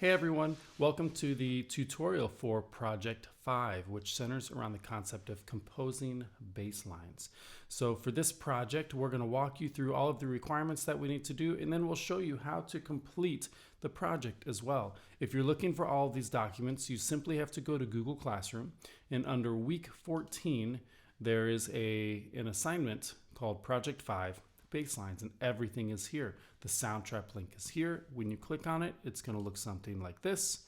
Hey everyone, welcome to the tutorial for Project 5, which centers around the concept of composing bass lines. So for this project, we're going to walk you through all of the requirements that we need to do, and then we'll show you how to complete the project as well. If you're looking for all of these documents, you simply have to go to Google Classroom, and under week 14, there is an assignment called Project 5. Basslines, and everything is here. The Soundtrap link is here. When you click on it, it's going to look something like this.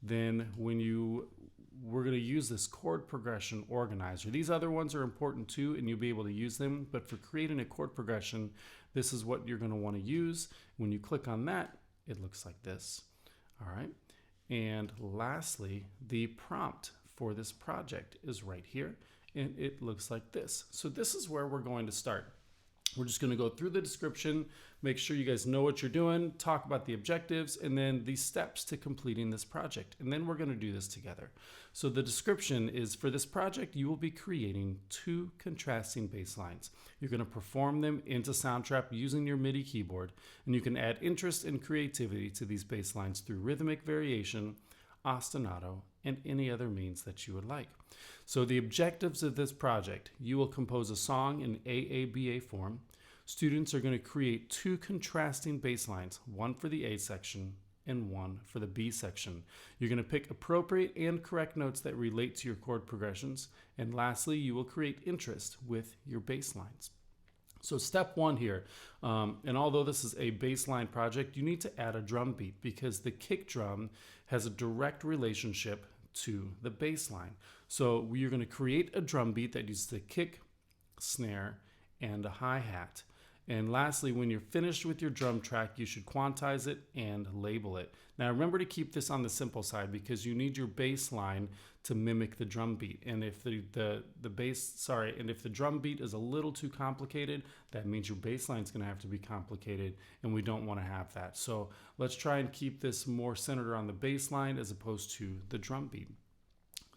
Then we're going to use this chord progression organizer. These other ones are important too, and you'll be able to use them, but for creating a chord progression, this is what you're going to want to use. When you click on that, it looks like this. All right. And lastly, the prompt for this project is right here, and it looks like this. So this is where we're going to start. We're just going to go through the description, make sure you guys know what you're doing, talk about the objectives, and then the steps to completing this project. And then we're going to do this together. So the description is, for this project, you will be creating 2 contrasting bass lines. You're going to perform them into Soundtrap using your MIDI keyboard, and you can add interest and creativity to these bass lines through rhythmic variation, ostinato, and any other means that you would like. So the objectives of this project: you will compose a song in AABA form. Students are going to create 2 contrasting bass lines, one for the A section and one for the B section. You're going to pick appropriate and correct notes that relate to your chord progressions. And lastly, you will create interest with your bass lines. So step 1 here, and although this is a bass line project, you need to add a drum beat because the kick drum has a direct relationship to the bass line. So you're going to create a drum beat that uses the kick, snare, and a hi-hat. And lastly, when you're finished with your drum track, you should quantize it and label it. Now remember to keep this on the simple side because you need your bass line to mimic the drum beat. And if the drum beat is a little too complicated, that means your bass line is going to have to be complicated, and we don't want to have that. So let's try and keep this more centered around the bass line as opposed to the drum beat.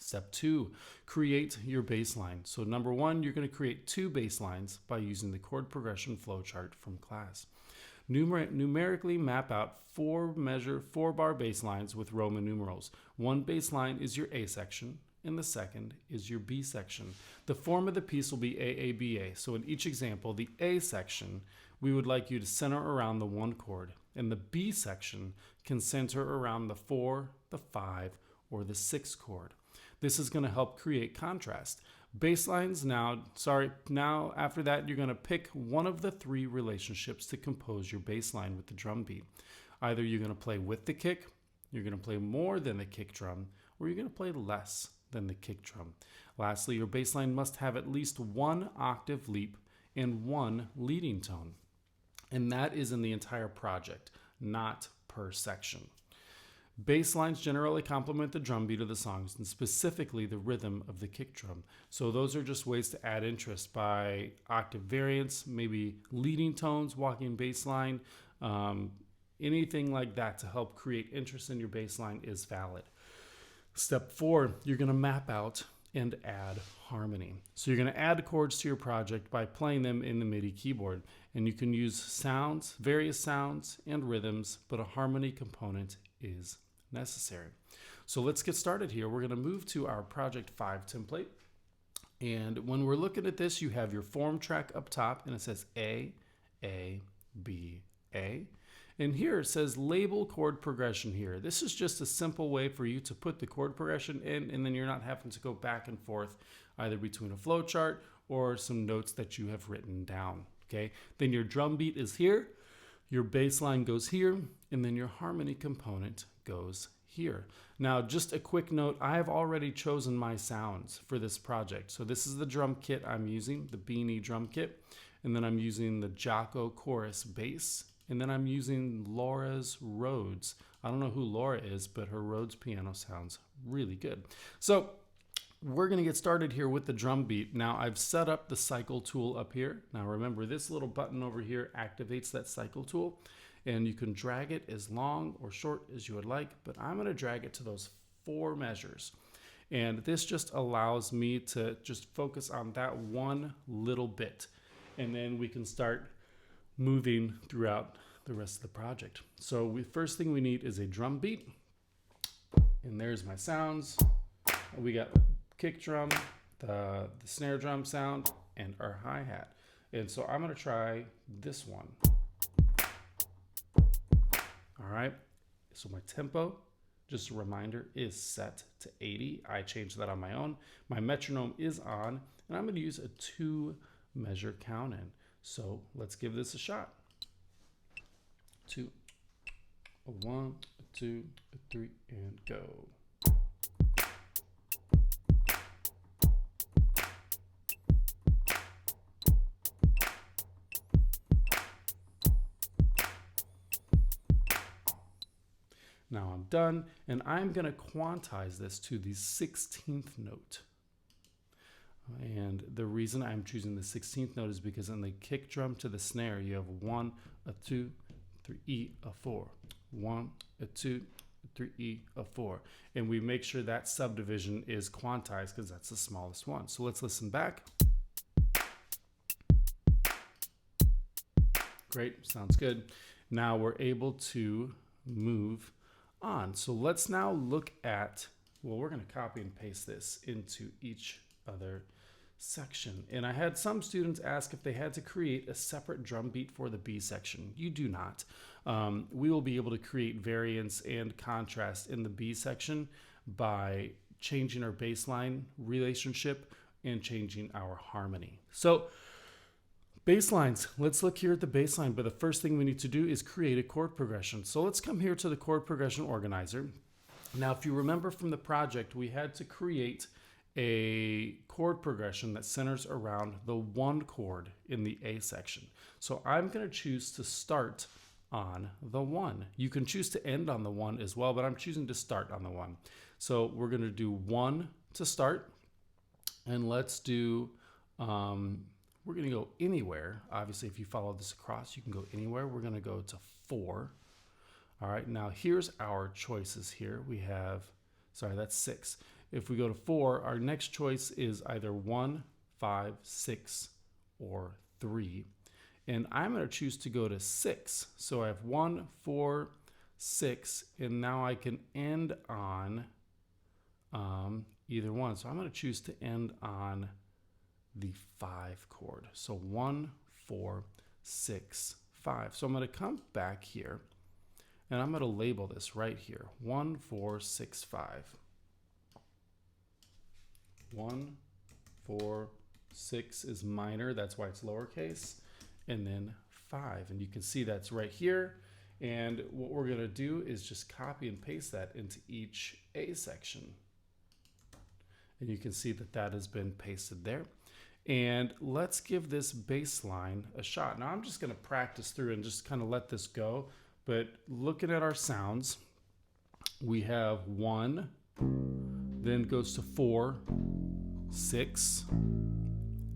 Step 2, create your bass line. So number 1, you're going to create 2 bass lines by using the chord progression flowchart from class. Numerically map out 4-bar bass lines with Roman numerals. One bass line is your A section, and the second is your B section. The form of the piece will be AABA. So in each example, the A section, we would like you to center around the 1 chord, and the B section can center around the 4, the 5, or the 6 chord. This is going to help create contrast. Bass lines now after that, you're going to pick one of the 3 relationships to compose your bass line with the drum beat. Either you're going to play with the kick, you're going to play more than the kick drum, or you're going to play less than the kick drum. Lastly, your bass line must have at least 1 octave leap and 1 leading tone. And that is in the entire project, not per section. Bass lines generally complement the drum beat of the songs, and specifically the rhythm of the kick drum. So those are just ways to add interest by octave variants, maybe leading tones, walking bass line, anything like that to help create interest in your bass line is valid. Step 4, you're going to map out and add harmony. So you're going to add chords to your project by playing them in the MIDI keyboard. And you can use sounds, various sounds and rhythms, but a harmony component is necessary. So let's get started here. We're going to move to our Project 5 template. And when we're looking at this, you have your form track up top, and it says A, B, A. And here it says label chord progression here. This is just a simple way for you to put the chord progression in, and then you're not having to go back and forth either between a flow chart or some notes that you have written down. Okay. Then your drum beat is here, your bass line goes here, and then your harmony component goes here. Now, just a quick note, I have already chosen my sounds for this project. So this is the drum kit I'm using, the Beanie drum kit, and then I'm using the Jaco chorus bass, and then I'm using Laura's Rhodes. I don't know who Laura is, but her Rhodes piano sounds really good. So we're going to get started here with the drum beat. Now I've set up the cycle tool up here. Now remember, this little button over here activates that cycle tool, and you can drag it as long or short as you would like, but I'm going to drag it to those 4 measures. And this just allows me to just focus on that one little bit. And then we can start moving throughout the rest of the project. So first thing we need is a drum beat. And there's my sounds. We got kick drum, the snare drum sound, and our hi-hat. And so I'm gonna try this one. All right, so my tempo, just a reminder, is set to 80. I changed that on my own. My metronome is on, and I'm gonna use a 2-measure count in. So let's give this a shot. 2, a 1, a 2, a 3, and go. Now I'm done, and I'm going to quantize this to the 16th note. And the reason I'm choosing the 16th note is because in the kick drum to the snare, you have 1, a 2, 3, E, a 4. 1, a 2, a 3, E, a 4. And we make sure that subdivision is quantized because that's the smallest one. So let's listen back. Great, sounds good. Now we're able to move on. So let's now look at, well, we're going to copy and paste this into each other section. And I had some students ask if they had to create a separate drum beat for the B section. You do not. We will be able to create variance and contrast in the B section by changing our bass line relationship and changing our harmony. So bass lines, let's look here at the bass line, but the first thing we need to do is create a chord progression. So let's come here to the chord progression organizer. Now, if you remember from the project, we had to create a chord progression that centers around the 1 chord in the A section. So I'm going to choose to start on the 1. You can choose to end on the 1 as well, but I'm choosing to start on the 1. So we're going to do 1 to start, and let's do we're going to go anywhere. Obviously, if you follow this across, you can go anywhere. We're going to go to 4. All right, now here's our choices here. We have, sorry, that's 6. If we go to 4, our next choice is either 1, 5, 6, or 3. And I'm going to choose to go to 6. So I have 1, 4, 6, and now I can end on either one. So I'm going to choose to end on the 5 chord. So 1, 4, 6, 5. So I'm going to come back here and I'm going to label this right here. 1, 4, 6, 5. 1, 4, 6 is minor. That's why it's lowercase. And then 5. And you can see that's right here. And what we're going to do is just copy and paste that into each A section. And you can see that that has been pasted there. And let's give this bass line a shot. Now I'm just going to practice through and just kind of let this go. But looking at our sounds, we have 1, then goes to 4, 6,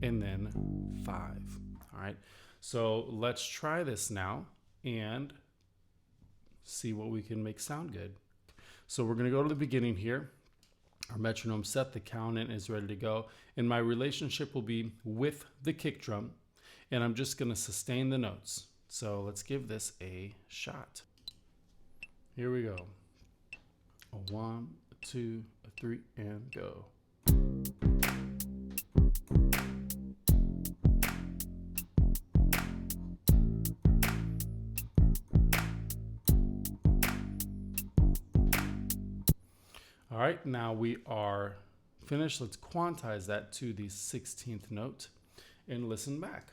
and then 5. All right. So let's try this now and see what we can make sound good. So we're going to go to the beginning here. Our metronome set, the count in is ready to go. And my relationship will be with the kick drum. And I'm just going to sustain the notes. So let's give this a shot. Here we go. A 1, a 2, a 3, and go. All right, now we are finished. Let's quantize that to the 16th note and listen back.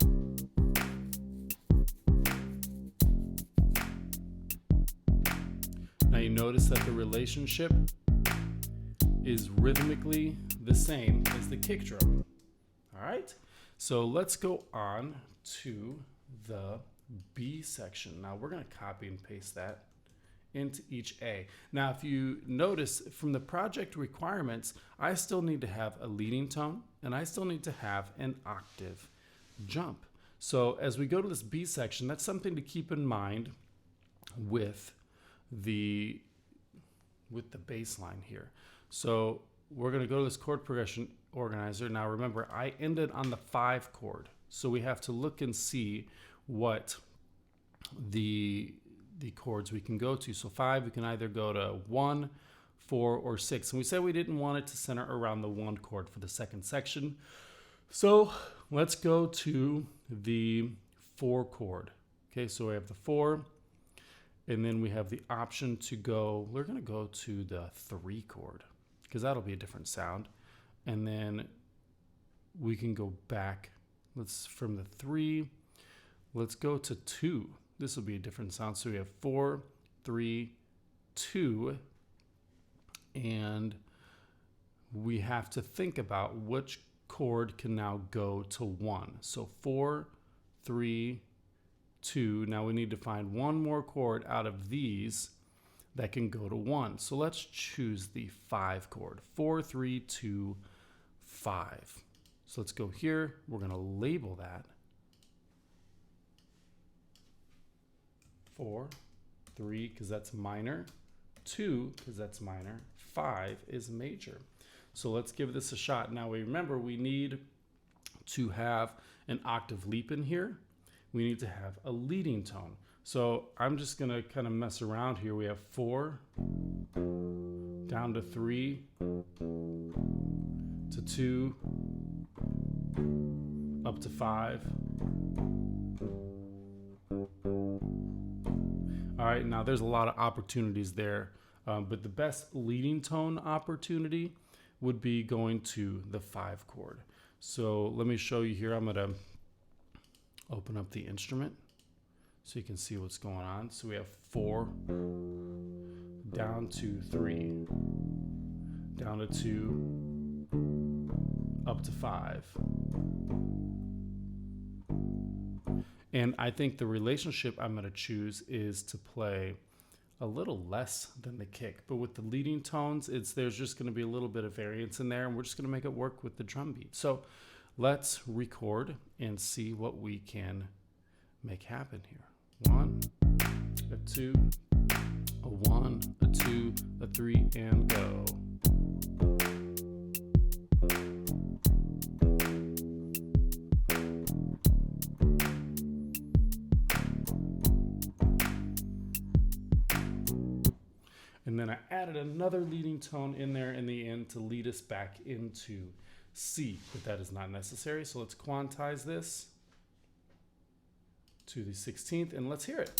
Now you notice that the relationship is rhythmically the same as the kick drum. All right, so let's go on to the B section. Now we're going to copy and paste that into each A. Now, if you notice from the project requirements, I still need to have a leading tone and I still need to have an octave jump. So as we go to this B section, that's something to keep in mind with the bass line here. So we're going to go to this chord progression organizer. Now remember, I ended on the 5 chord. So we have to look and see what the chords we can go to. So 5, we can either go to 1, 4, or 6. And we said we didn't want it to center around the 1 chord for the second section. So let's go to the 4 chord. Okay, so we have the 4, and then we have the option to go, we're going to go to the 3 chord because that'll be a different sound. And then we can go back. From the 3, let's go to 2. This will be a different sound. So we have 4, 3, 2, and we have to think about which chord can now go to 1. So 4, 3, 2. Now we need to find one more chord out of these that can go to 1. So let's choose the 5 chord. 4, 3, 2, 5. So let's go here. We're going to label that 4, 3 because that's minor, 2 because that's minor, 5 is major. So let's give this a shot. Now remember, we need to have an octave leap in here. We need to have a leading tone. So I'm just going to kind of mess around here. We have 4, down to 3, to 2, up to 5. All right, now there's a lot of opportunities there, but the best leading tone opportunity would be going to the 5 chord. So let me show you here. I'm going to open up the instrument so you can see what's going on. So we have 4, down to 3, down to 2, up to 5. And I think the relationship I'm going to choose is to play a little less than the kick. But with the leading tones, there's just going to be a little bit of variance in there, and we're just going to make it work with the drum beat. So let's record and see what we can make happen here. 1, a 2, a 1, a 2, a 3, and go. And then I added another leading tone in there in the end to lead us back into C, but that is not necessary. So let's quantize this to the 16th and let's hear it.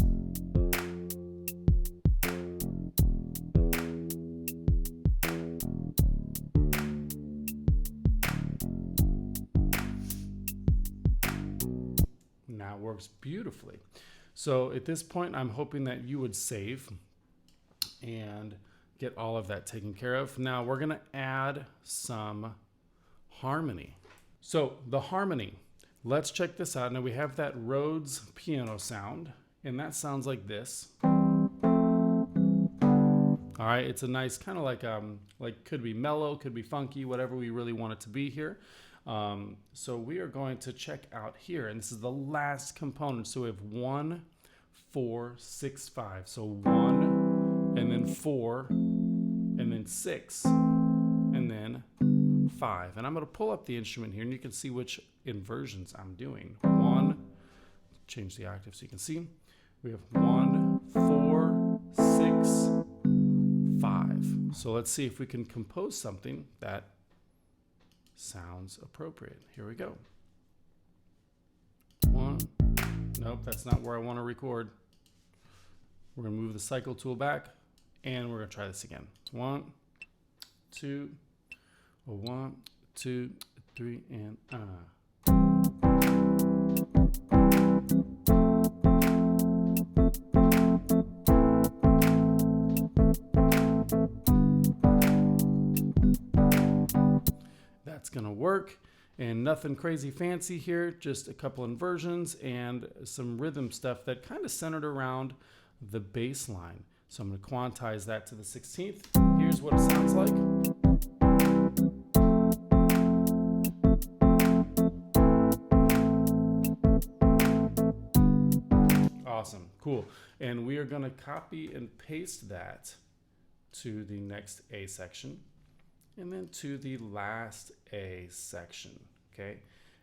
Now it works beautifully. So at this point, I'm hoping that you would save and get all of that taken care of. Now we're gonna add some harmony. So the harmony, let's check this out. Now we have that Rhodes piano sound, and that sounds like this. All right, it's a nice kind of like could be mellow, could be funky, whatever we really want it to be here. So we are going to check out here, and this is the last component. So we have 1, 4, 6, 5. So 1, and then 4, and then 6, and then 5. And I'm going to pull up the instrument here, and you can see which inversions I'm doing. 1, change the octave so you can see. We have 1, 4, 6, 5. So let's see if we can compose something that sounds appropriate. Here we go. 1, nope, that's not where I want to record. We're going to move the cycle tool back, and we're going to try this again. 1, 2, 1, 2, 3, and That's going to work, and nothing crazy fancy here, just a couple inversions and some rhythm stuff that kind of centered around the bass line. So I'm going to quantize that to the 16th. Here's what it sounds like. Awesome, cool. And we are going to copy and paste that to the next A section and then to the last A section, okay?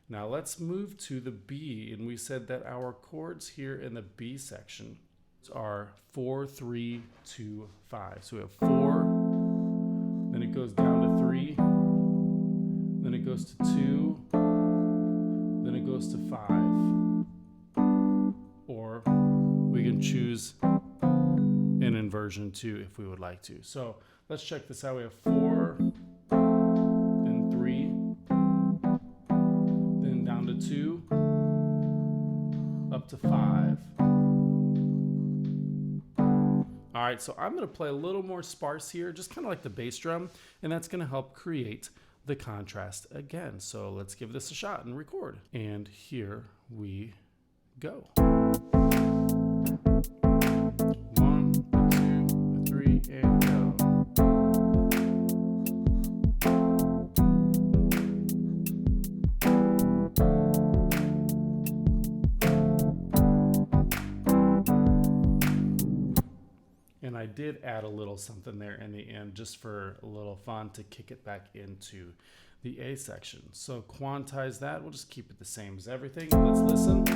Now let's move to the B, and we said that our chords here in the B section are 4, 3, 2, 5. So we have 4, then it goes down to 3, then it goes to 2, then it goes to 5, or we can choose an inversion too if we would like to. So let's check this out. We have 4, then 3, then down to 2, up to 5. All right, so I'm going to play a little more sparse here, just kind of like the bass drum, and that's going to help create the contrast again. So let's give this a shot and record. And here we go. 1, 2, 3, and go. And I did add a little something there in the end just for a little fun to kick it back into the A section. So quantize that. We'll just keep it the same as everything. Let's listen.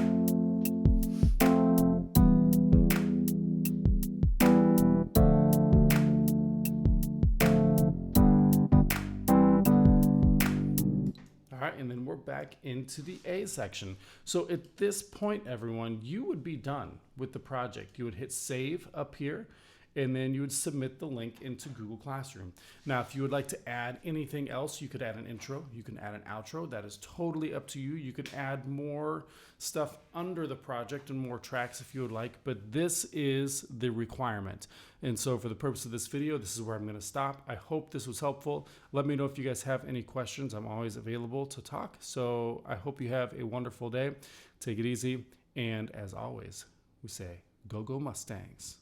All right, and then we're back into the A section. So at this point, everyone, you would be done with the project. You would hit save up here, and then you would submit the link into Google Classroom. Now, if you would like to add anything else, you could add an intro, you can add an outro. That is totally up to you. You could add more stuff under the project and more tracks if you would like, but this is the requirement. And so for the purpose of this video, this is where I'm gonna stop. I hope this was helpful. Let me know if you guys have any questions. I'm always available to talk. So I hope you have a wonderful day. Take it easy. And as always, we say, go, go Mustangs.